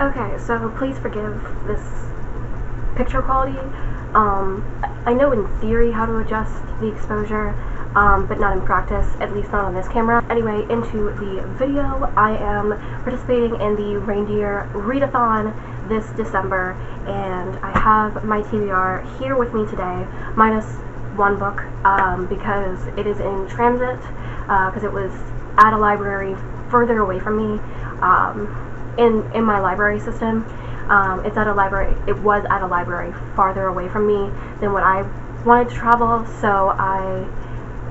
Okay, so please forgive this picture quality. I know in theory how to adjust the exposure, but not in practice, at least not on this camera. Anyway, into the video. I am participating in the Reindeer Readathon this December, and I have my TBR here with me today, minus one book, because it is in transit, because it was at a library further away from me, in my library system. It was at a library farther away from me than what I wanted to travel, so I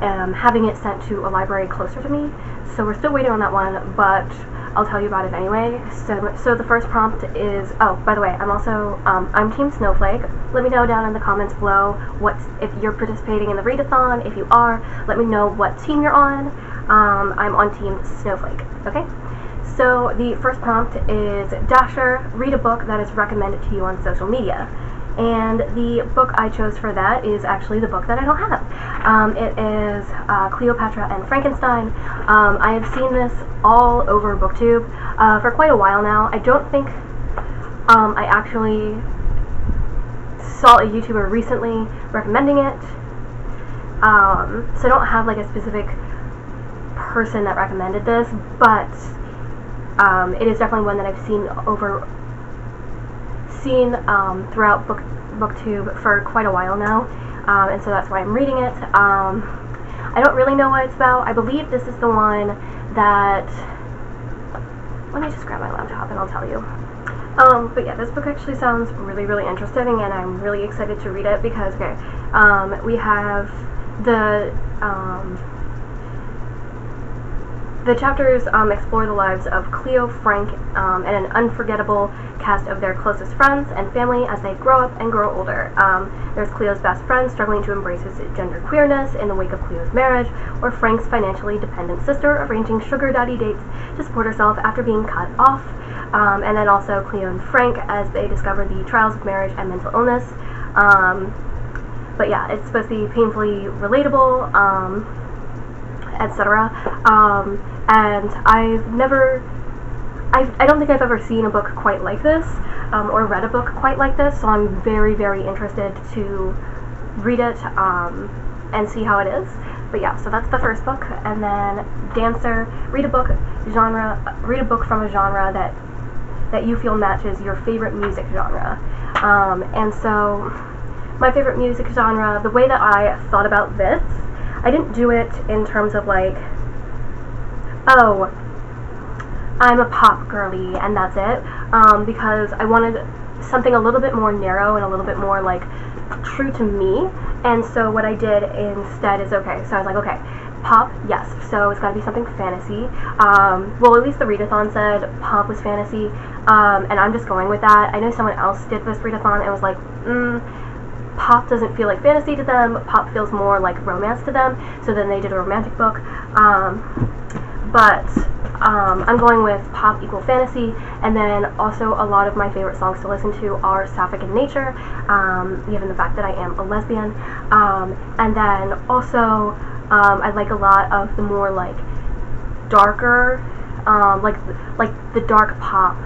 am having it sent to a library closer to me. So we're still waiting on that one, but I'll tell you about it anyway. So the first prompt is, oh, by the way, I'm Team Snowflake. Let me know down in the comments below if you're participating in the readathon. If you are, let me know what team you're on. I'm on Team Snowflake, okay? So the first prompt is, Dasher, read a book that is recommended to you on social media. And the book I chose for that is actually the book that I don't have. It is Cleopatra and Frankenstein. I have seen this all over BookTube for quite a while now. I don't think I actually saw a YouTuber recently recommending it. So I don't have like a specific person that recommended this, but it is definitely one that I've seen throughout BookTube for quite a while now, and so that's why I'm reading it. I don't really know what it's about. I believe this is the one that, let me just grab my laptop and I'll tell you. But yeah, this book actually sounds really, really interesting, and I'm really excited to read it because, okay, we have the chapters explore the lives of Cleo, Frank, and an unforgettable cast of their closest friends and family as they grow up and grow older. There's Cleo's best friend struggling to embrace his gender queerness in the wake of Cleo's marriage, or Frank's financially dependent sister arranging sugar daddy dates to support herself after being cut off. And then also Cleo and Frank as they discover the trials of marriage and mental illness. But yeah, it's supposed to be painfully relatable, etc. And I don't think I've ever seen a book quite like this, or read a book quite like this, so I'm very, very interested to read it and see how it is. But yeah, so that's the first book. And then Dancer, read a book from a genre that you feel matches your favorite music genre. And so my favorite music genre, the way that I thought about this, I didn't do it in terms of like, oh, I'm a pop girly and that's it, because I wanted something a little bit more narrow and a little bit more like true to me. And so what I did instead is, okay, so I was like, okay, pop, yes, so it's got to be something fantasy. Well, at least the readathon said pop was fantasy, and I'm just going with that. I know someone else did this readathon and was like, pop doesn't feel like fantasy to them, pop feels more like romance to them, so then they did a romantic book. But I'm going with pop equal fantasy, and then also a lot of my favorite songs to listen to are sapphic in nature, given the fact that I am a lesbian. And then also I like a lot of the more like darker, like the dark pop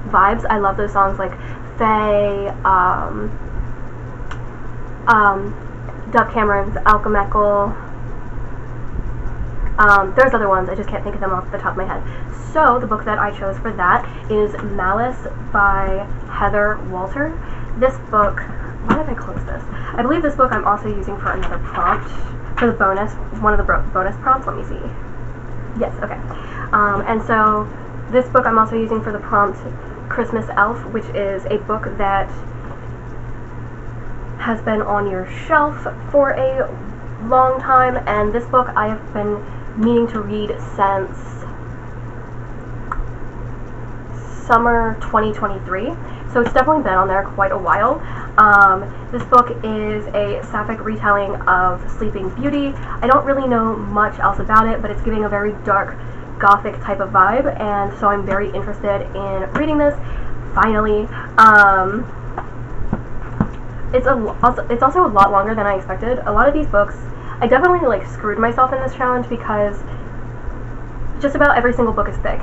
vibes. I love those songs like Faye, Dove Cameron's Alchemical. There's other ones, I just can't think of them off the top of my head. So the book that I chose for that is Malice by Heather Walter. This book, why did I close this? I believe this book I'm also using for another prompt, for the bonus, one of the bonus prompts. Let me see. Yes, okay. And so this book I'm also using for the prompt Christmas Elf, which is a book that has been on your shelf for a long time, and this book I have been meaning to read since summer 2023, so it's definitely been on there quite a while. This book is a sapphic retelling of Sleeping Beauty. I don't really know much else about it, but it's giving a very dark gothic type of vibe, and so I'm very interested in reading this, finally. It's also a lot longer than I expected. A lot of these books, I definitely like screwed myself in this challenge because just about every single book is thick.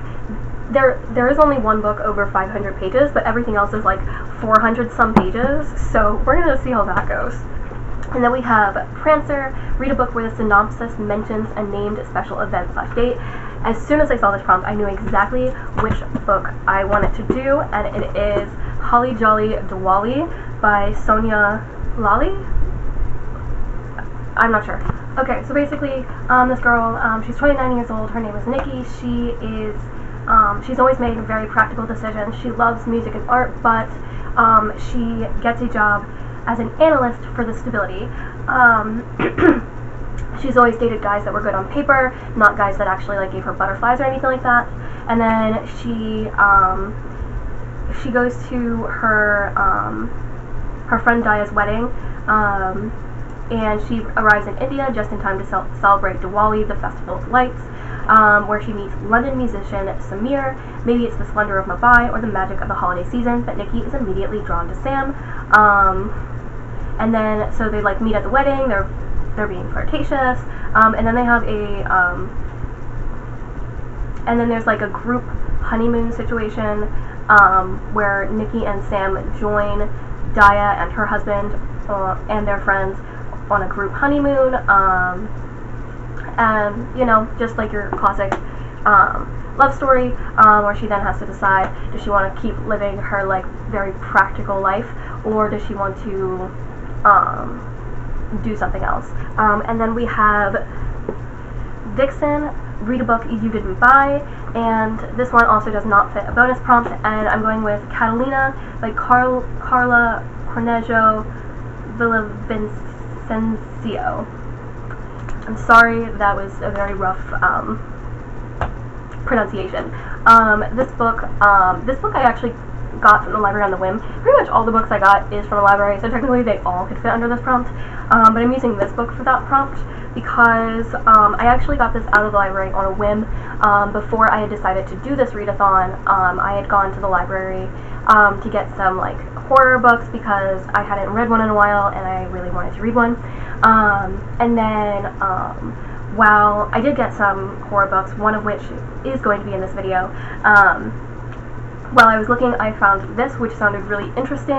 there is only one book over 500 pages, but everything else is like 400 some pages, so we're gonna see how that goes. And then we have Prancer, read a book where the synopsis mentions a named special event / date. As soon as I saw this prompt, I knew exactly which book I wanted to do, and it is Holly Jolly Diwali by Sonia Lally? I'm not sure. Okay, so basically, this girl, she's 29 years old, her name is Nikki. She's always made very practical decisions. She loves music and art, but she gets a job as an analyst for the stability. She's always dated guys that were good on paper, not guys that actually like gave her butterflies or anything like that. And then she goes to her friend Daya's wedding, and she arrives in India just in time to celebrate Diwali, the festival of lights, where she meets London musician Samir. Maybe it's the splendor of Mumbai or the magic of the holiday season, but Nikki is immediately drawn to Sam. And then, so they like meet at the wedding, they're being flirtatious, and then they have and then there's like a group honeymoon situation, where Nikki and Sam join Daya and her husband, and their friends on a group honeymoon, and, you know, just like your classic love story, where she then has to decide, does she want to keep living her like very practical life, or does she want to do something else. And then we have Vixen, read a book you didn't buy, and this one also does not fit a bonus prompt, and I'm going with Catalina by Carla Cornejo Villavicencio. I'm sorry, that was a very rough pronunciation. This book I actually got from the library on the whim. Pretty much all the books I got is from the library, so technically they all could fit under this prompt, but I'm using this book for that prompt because I actually got this out of the library on a whim. Before I had decided to do this readathon, I had gone to the library to get some like horror books because I hadn't read one in a while and I really wanted to read one. And then while I did get some horror books, one of which is going to be in this video, while I was looking, I found this, which sounded really interesting.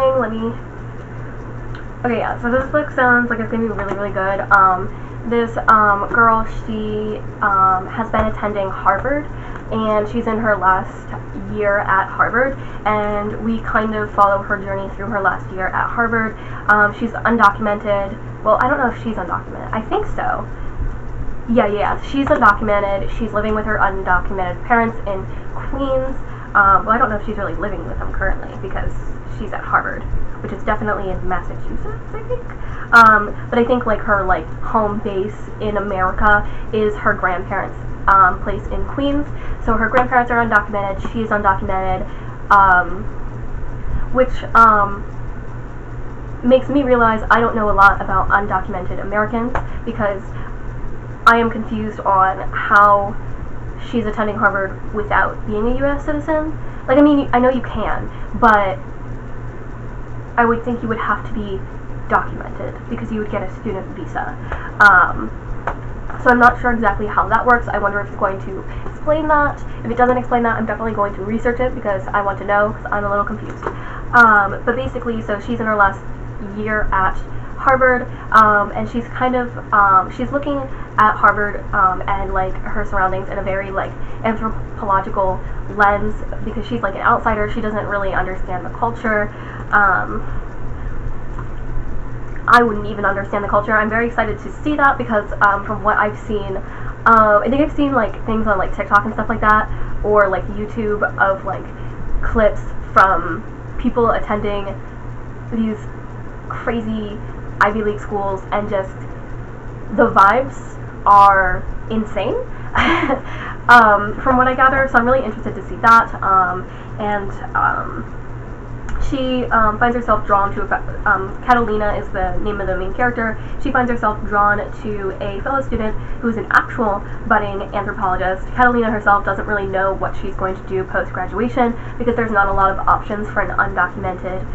Okay, yeah, so this book sounds like it's going to be really, really good. This girl, she has been attending Harvard, and she's in her last year at Harvard, and we kind of follow her journey through her last year at Harvard. She's undocumented. Well, I don't know if she's undocumented. I think so. Yeah, she's undocumented. She's living with her undocumented parents in Queens. Well, I don't know if she's really living with them currently because she's at Harvard, which is definitely in Massachusetts, I think. But I think like her like home base in America is her grandparents' place in Queens. So her grandparents are undocumented. She's undocumented, which makes me realize I don't know a lot about undocumented Americans because I am confused on how she's attending Harvard without being a U.S. citizen. Like, I mean, I know you can, but I would think you would have to be documented because you would get a student visa. So I'm not sure exactly how that works. I wonder if it's going to explain that. If it doesn't explain that, I'm definitely going to research it because I want to know, because I'm a little confused. But basically, so she's in her last year at Harvard, and she's kind of, she's looking at Harvard and like her surroundings in a very like anthropological lens because she's like an outsider. She doesn't really understand the culture. I wouldn't even understand the culture. I'm very excited to see that because from what I've seen, I think I've seen like things on like TikTok and stuff like that, or like YouTube of like clips from people attending these crazy Ivy League schools, and just the vibes are insane. From what I gather, so I'm really interested to see that. She finds herself drawn to Catalina is the name of the main character. She finds herself drawn to a fellow student who's an actual budding anthropologist. Catalina herself doesn't really know what she's going to do post-graduation because there's not a lot of options for an undocumented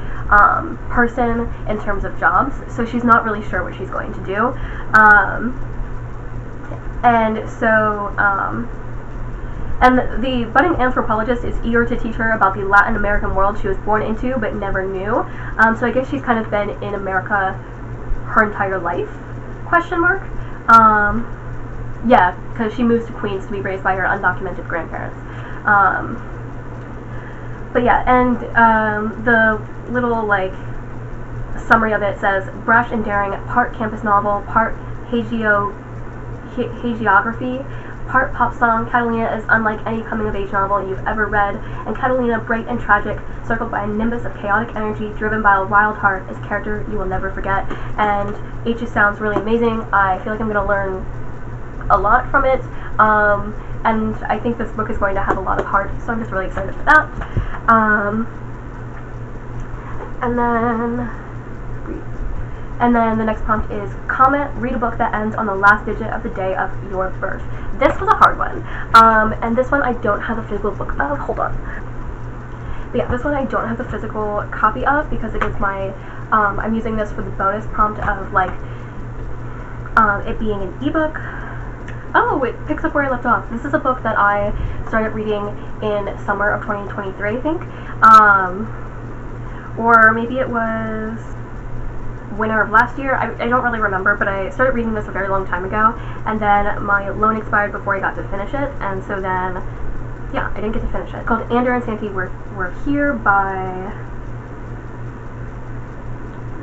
person in terms of jobs, so she's not really sure what she's going to do. And the budding anthropologist is eager to teach her about the Latin American world she was born into but never knew. So I guess she's kind of been in America her entire life, question mark. Yeah, because she moves to Queens to be raised by her undocumented grandparents. But yeah, and the little, like, summary of it says, brash and daring, part campus novel, part hagiography, part pop song. Catalina is unlike any coming-of-age novel you've ever read, and Catalina, bright and tragic, circled by a nimbus of chaotic energy, driven by a wild heart, is a character you will never forget. And it just sounds really amazing. I feel like I'm going to learn a lot from it, and I think this book is going to have a lot of heart, so I'm just really excited for that. And then the next prompt is, comment, read a book that ends on the last digit of the day of your birth. This was a hard one, and this one I don't have a physical book of. Hold on. But yeah, this one I don't have a physical copy of because it is my, I'm using this for the bonus prompt of, like, it being an ebook. Oh, it picks up where I left off. This is a book that I started reading in summer of 2023, I think. Or maybe it was winter of last year. I don't really remember, but I started reading this a very long time ago, and then my loan expired before I got to finish it, and so then, yeah, I didn't get to finish it. It's called Ander and Santi We're Here by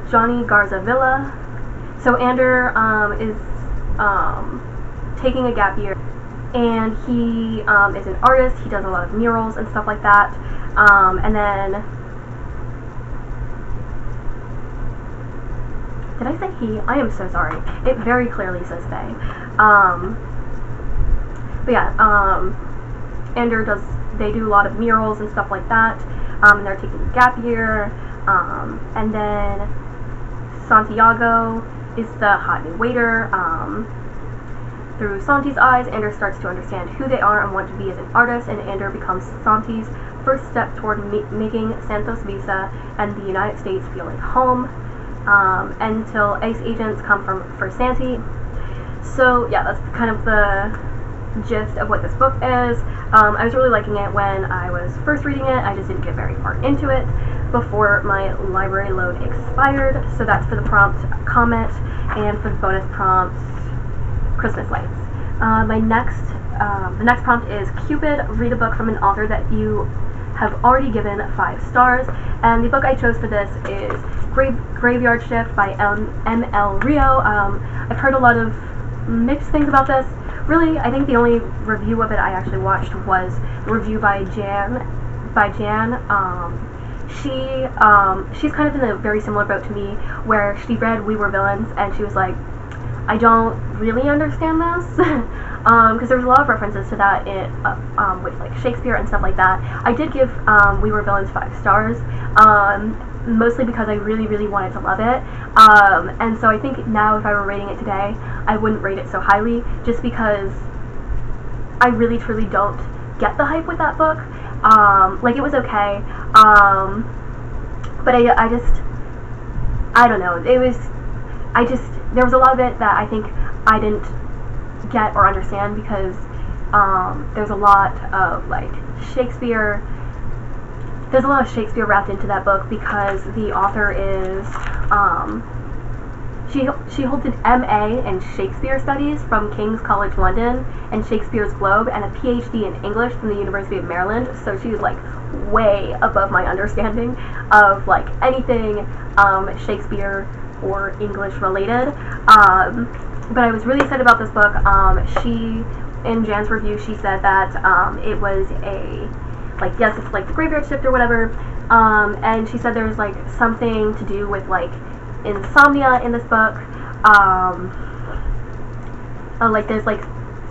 Johnny Garza Villa. So Ander is taking a gap year, and he is an artist. He does a lot of murals and stuff like that, and then, did I say he? I am so sorry. It very clearly says they. But yeah, Ander they do a lot of murals and stuff like that, and they're taking a gap year, and then Santiago is the hot new waiter. Through Santi's eyes, Ander starts to understand who they are and want to be as an artist, and Ander becomes Santi's first step toward making Santos Visa and the United States feel like home, until ICE agents come for Santi. So yeah, that's kind of the gist of what this book is. I was really liking it when I was first reading it. I just didn't get very far into it before my library load expired. So that's for the prompt comment, and for the bonus prompt, Christmas lights. The next prompt is Cupid, read a book from an author that you have already given 5 stars, and the book I chose for this is Graveyard Shift by M.L. Rio. I've heard a lot of mixed things about this. Really, I think the only review of it I actually watched was the review by Jan. She's kind of in a very similar boat to me, where she read We Were Villains, and she was like, I don't really understand this, because there's a lot of references to that with like Shakespeare and stuff like that. I did give We Were Villains 5 stars, mostly because I really, really wanted to love it, and so I think now if I were rating it today, I wouldn't rate it so highly, just because I really, truly don't get the hype with that book. Like, it was okay, but I don't know, there was a lot of it that I think I didn't get or understand, because there's a lot of, like, Shakespeare. There's a lot of Shakespeare wrapped into that book, because the author is, she holds an MA in Shakespeare Studies from King's College London and Shakespeare's Globe, and a PhD in English from the University of Maryland, so she's, like, way above my understanding of, like, anything Shakespeare or English related. But I was really excited about this book. In Jan's review, she said that it was like, yes, it's like the Graveyard Shift or whatever, and she said there's like something to do with like insomnia in this book, like there's like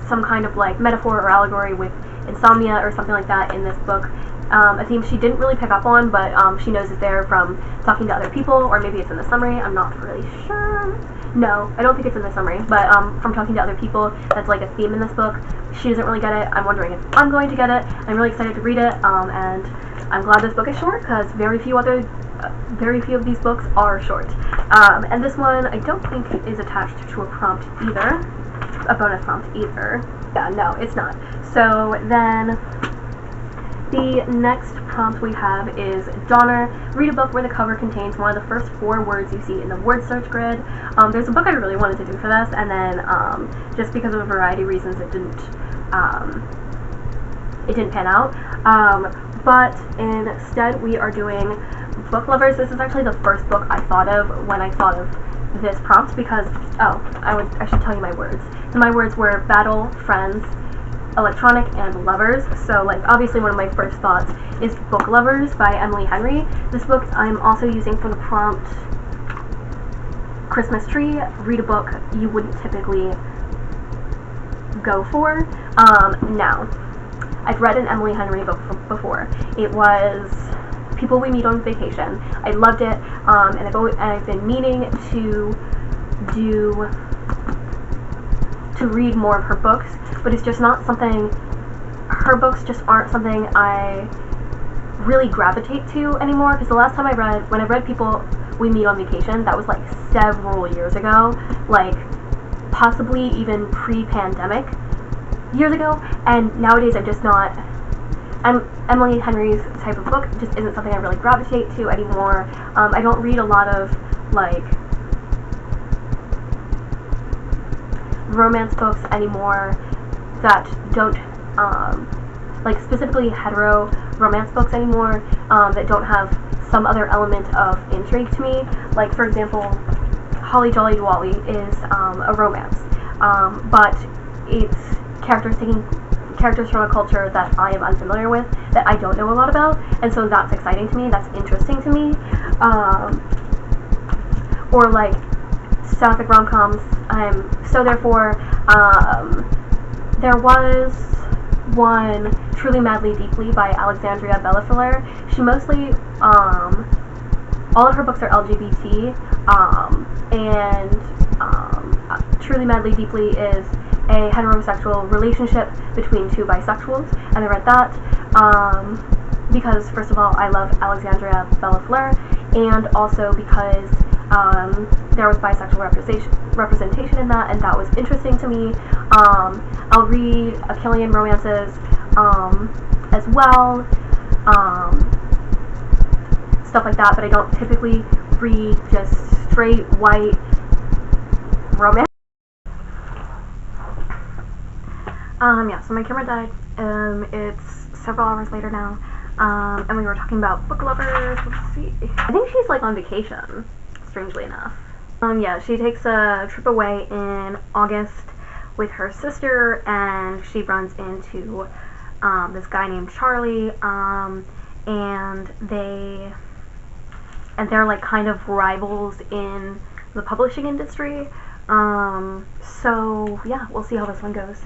some kind of like metaphor or allegory with insomnia or something like that in this book, a theme she didn't really pick up on, but she knows it's there from talking to other people, or maybe it's in the summary, I'm not really sure. No, I don't think it's in the summary, but from talking to other people, that's like a theme in this book. She doesn't really get it. I'm wondering if I'm going to get it. I'm really excited to read it, and I'm glad this book is short, because very few of these books are short. And this one I don't think is attached to a prompt either, a bonus prompt either. Yeah, no, it's not. So then the next prompt we have is Donner, read a book where the cover contains one of the first 4 words you see in the word search grid. There's a book I really wanted to do for this, and then just because of a variety of reasons it didn't pan out. But instead we are doing Book Lovers. This is actually the first book I thought of when I thought of this prompt because, I should tell you my words. So my words were battle, friends, electronic, and lovers. So like obviously one of my first thoughts is Book Lovers by Emily Henry. This book I'm also using for the prompt Christmas tree. Read a book you wouldn't typically go for. Now, I've read an Emily Henry book before. It was People We Meet on Vacation. I loved it, and I've been meaning to read more of her books, but it's just not something, her books just aren't something I really gravitate to anymore, because the last time when I read People We Meet on Vacation, that was like several years ago, like possibly even pre-pandemic years ago, and nowadays I'm just not, Emily Henry's type of book just isn't something I really gravitate to anymore. I don't read a lot of like romance books anymore that don't like specifically hetero romance books anymore that don't have some other element of intrigue to me. Like for example, Holly Jolly Dolly is a romance, but it's characters from a culture that I am unfamiliar with, that I don't know a lot about, and so that's exciting to me, that's interesting to me. Or like sapphic rom-coms. So therefore, there was one, Truly Madly Deeply by Alexandria Bellafleur. She mostly, all of her books are LGBT, and Truly Madly Deeply is a heterosexual relationship between 2 bisexuals, and I read that because, first of all, I love Alexandria Bellafleur, and also because there was bisexual representation in that, and that was interesting to me. I'll read Achillean romances as well, stuff like that, but I don't typically read just straight white romance. Yeah, so my camera died. It's several hours later now, and we were talking about Book Lovers. Let's see. I think she's like on vacation, strangely enough. Yeah, she takes a trip away in August with her sister, and she runs into this guy named Charlie, and they're like kind of rivals in the publishing industry. So yeah, we'll see how this one goes.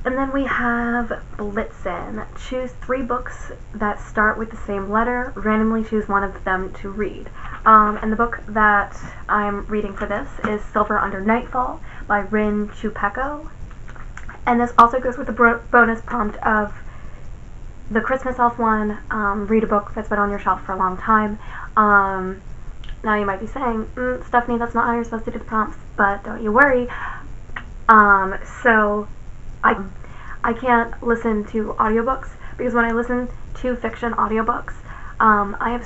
And then we have Blitzen. Choose 3 books that start with the same letter. Randomly choose one of them to read. And the book that I'm reading for this is Silver Under Nightfall by Rin Chupeco. And this also goes with the bonus prompt of the Christmas Elf one. Read a book that's been on your shelf for a long time. Now you might be saying, Stephanie, that's not how you're supposed to do the prompts, but don't you worry. So I can't listen to audiobooks because when I listen to fiction audiobooks, I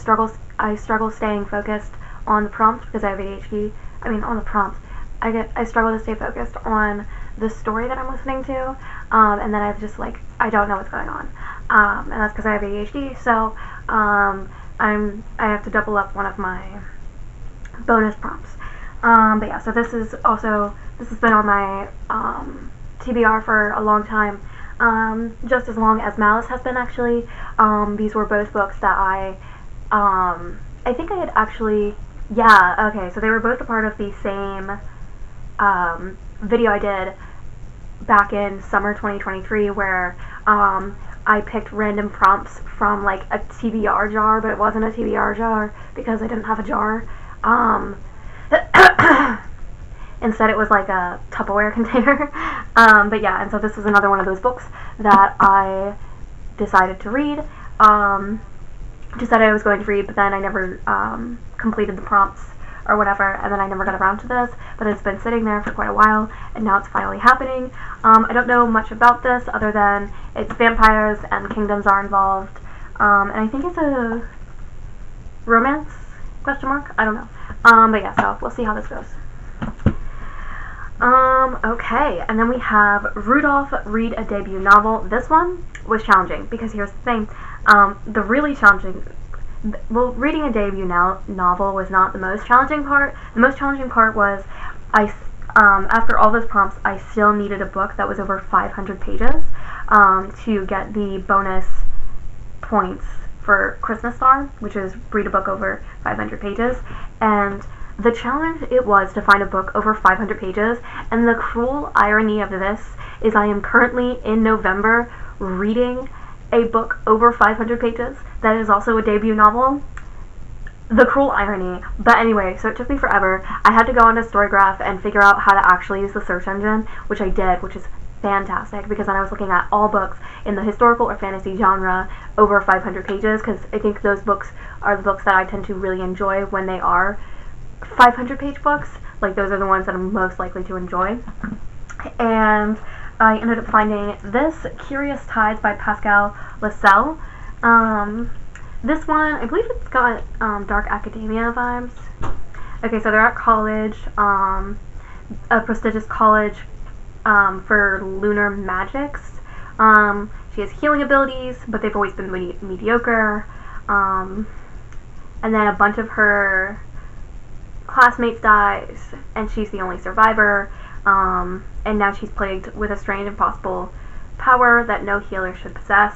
struggle staying focused on the prompt because I have ADHD. On the prompt, I struggle to stay focused on the story that I'm listening to, and then I don't know what's going on, and that's because I have ADHD. So I have to double up one of my bonus prompts. But yeah, so this has been on my TBR for a long time, just as long as Malice has been, actually. These were both books that I think I had actually, yeah, okay, so they were both a part of the same video I did back in summer 2023, where I picked random prompts from like a TBR jar, but it wasn't a TBR jar because I didn't have a jar. Instead it was like a Tupperware container. But yeah, and so this was another one of those books that I decided to read. Decided I was going to read, but then I never completed the prompts or whatever, and then I never got around to this, but it's been sitting there for quite a while, and now it's finally happening. I don't know much about this other than it's vampires and kingdoms are involved, and I think it's a romance, question mark, I don't know. But yeah, so we'll see how this goes. Okay, and then we have Rudolph Read a Debut Novel. This one was challenging, because here's the thing, reading a debut novel was not the most challenging part. The most challenging part was, after all those prompts, I still needed a book that was over 500 pages, to get the bonus points for Christmas Star, which is read a book over 500 pages, and the challenge it was to find a book over 500 pages, and the cruel irony of this is I am currently in November reading a book over 500 pages that is also a debut novel. The cruel irony. But anyway, so it took me forever. I had to go onto Storygraph and figure out how to actually use the search engine, which I did, which is fantastic, because then I was looking at all books in the historical or fantasy genre over 500 pages, because I think those books are the books that I tend to really enjoy when they are 500 page books. Like, those are the ones that I'm most likely to enjoy. And I ended up finding this, Curious Tides by Pascal Lascelles. This one, I believe it's got dark academia vibes. Okay, so they're at college, a prestigious college for lunar magics. She has healing abilities, but they've always been mediocre. And then a bunch of her classmates dies, and she's the only survivor. And now she's plagued with a strange, impossible power that no healer should possess.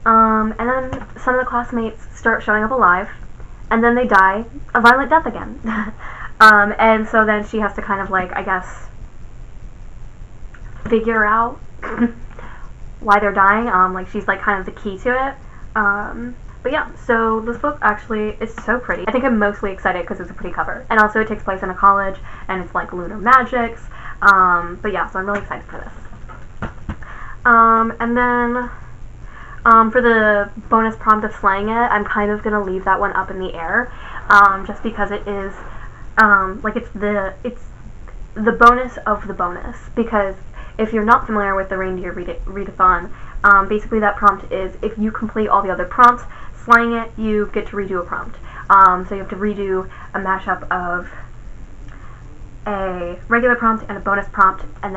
And then some of the classmates start showing up alive, and then they die a violent death again. And so then she has to kind of, like, I guess, figure out why they're dying. Like, she's, like, kind of the key to it. But yeah, so this book actually is so pretty. I think I'm mostly excited because it's a pretty cover. And also it takes place in a college, and it's like lunar magics. But yeah, so I'm really excited for this. And then for the bonus prompt of slaying it, I'm kind of going to leave that one up in the air. Just because it is, like, it's the bonus of the bonus. Because if you're not familiar with the Reindeer Readathon, basically that prompt is, if you complete all the other prompts, slaying it, you get to redo a prompt. So you have to redo a mashup of a regular prompt and a bonus prompt, and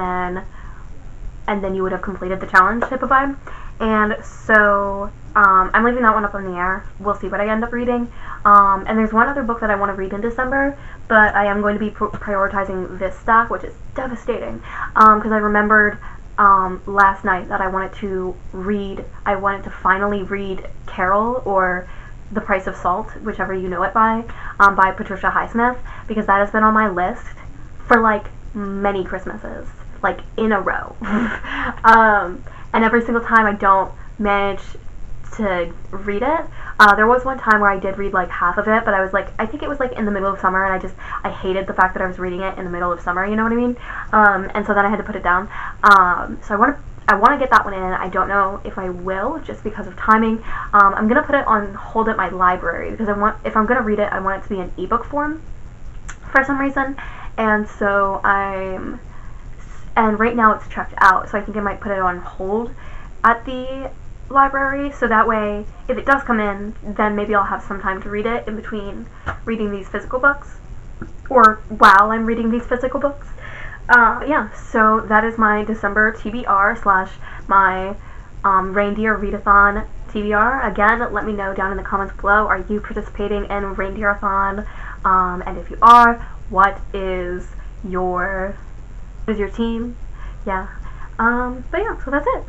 then you would have completed the challenge type of vibe. And so I'm leaving that one up in the air. We'll see what I end up reading. And there's one other book that I want to read in December, but I am going to be prioritizing this stack, which is devastating, because I remembered last night that I wanted to finally read Carol, or The Price of Salt, whichever you know it by Patricia Highsmith, because that has been on my list for, like, many Christmases, like, in a row. And every single time I don't manage to read it. There was one time where I did read, like, half of it, but I think it was, like, in the middle of summer, and I hated the fact that I was reading it in the middle of summer, you know what I mean? And so then I had to put it down. So I want to get that one in. I don't know if I will, just because of timing. I'm going to put it on hold at my library, because if I'm going to read it, I want it to be in ebook form for some reason. And so and right now it's checked out, so I think I might put it on hold at the library, so that way, if it does come in, then maybe I'll have some time to read it in between reading these physical books, or while I'm reading these physical books. Yeah, so that is my December TBR / my Reindeer Readathon TBR. Again, let me know down in the comments below, are you participating in Reindeerathon? And if you are, what is your team? Yeah. But yeah, so that's it.